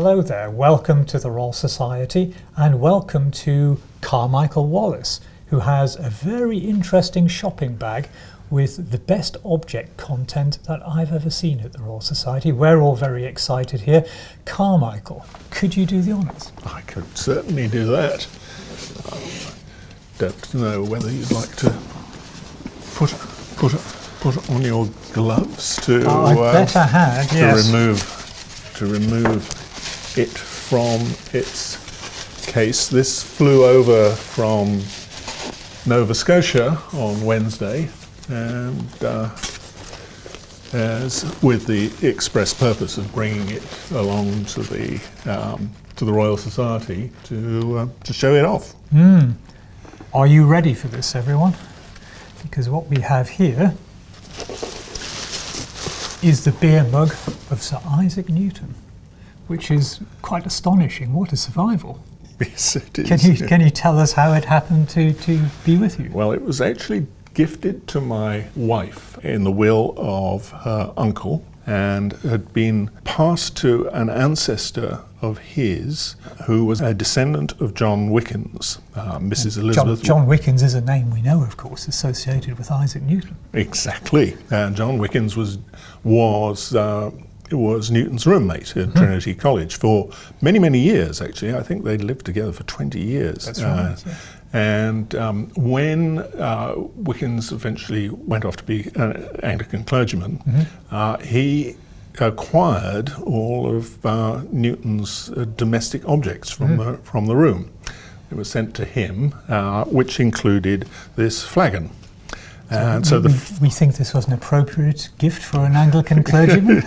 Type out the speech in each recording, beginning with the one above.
Hello there, welcome to the Royal Society and welcome to Carmichael Wallace, who has a very interesting shopping bag with the best object content that I've ever seen at the Royal Society. We're all very excited here. Carmichael, could you do the honours? I could certainly do that. I don't know whether you'd like to put on your gloves to I bet I had, yes. to remove it from its case. This flew over from Nova Scotia on Wednesday, and as with the express purpose of bringing it along to the Royal Society to show it off. Are you ready for this, everyone? Because what we have here is the beer mug of Sir Isaac Newton, which is quite astonishing. What a survival. Yes, it is. Can you tell us how it happened to be with you? Well, it was actually gifted to my wife in the will of her uncle and had been passed to an ancestor of his who was a descendant of John Wickins, Mrs. Elizabeth. John Wickins is a name we know, of course, associated with Isaac Newton. Exactly. John Wickins was Newton's roommate at Trinity College for many, many years, actually. I think they lived together for 20 years. That's right, yeah. And when Wickins eventually went off to be an Anglican clergyman, he acquired all of Newton's domestic objects from the room. It was sent to him, which included this flagon. And so we think this was an appropriate gift for an Anglican clergyman.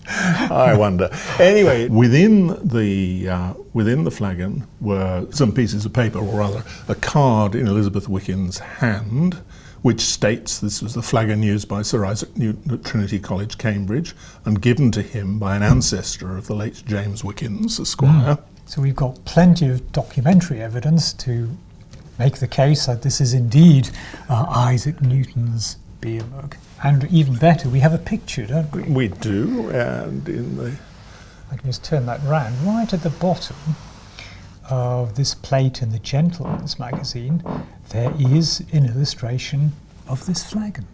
I wonder. Anyway, within the flagon were some pieces of paper, or rather a card in Elizabeth Wickins' hand, which states this was the flagon used by Sir Isaac Newton at Trinity College, Cambridge, and given to him by an ancestor of the late James Wickins, Esquire. So we've got plenty of documentary evidence to make the case that this is indeed Isaac Newton's beer mug. And even better, we have a picture, don't we? We do, and I can just turn that round. Right at the bottom of this plate in the Gentleman's magazine, there is an illustration of this flagon.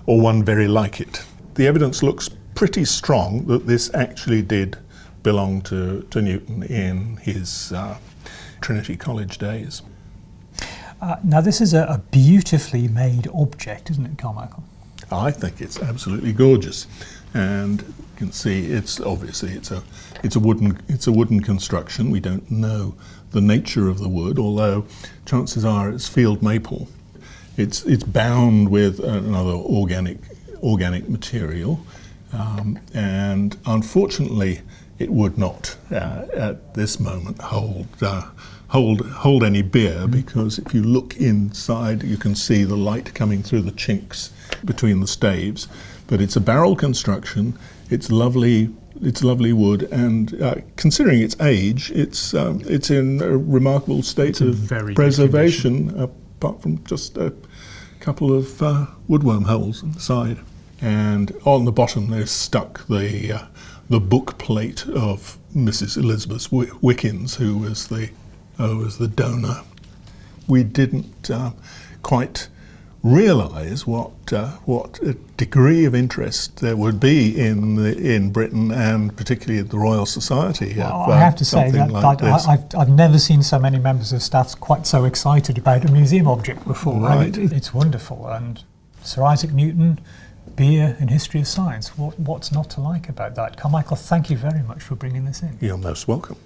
Or one very like it. The evidence looks pretty strong that this actually did belong to Newton in his Trinity College days. Now this is a beautifully made object, isn't it, Carmichael? I think it's absolutely gorgeous, and you can see it's obviously it's a wooden construction. We don't know the nature of the wood, although chances are it's field maple. It's bound with another organic material, and unfortunately it would not at this moment hold any beer, because if you look inside you can see the light coming through the chinks between the staves. But it's a barrel construction, it's lovely wood, and considering its age, it's in a remarkable state of preservation, apart from just a couple of woodworm holes on the side. And on the bottom there's stuck the book plate of Mrs. Elizabeth Wickins, who was the donor. We didn't quite realise what a degree of interest there would be in Britain, and particularly at the Royal Society. Well, I have to say that I've never seen so many members of staff quite so excited about a museum object before. Right. It's wonderful. And Sir Isaac Newton, beer and history of science. What's not to like about that? Carmichael, thank you very much for bringing this in. You're most welcome.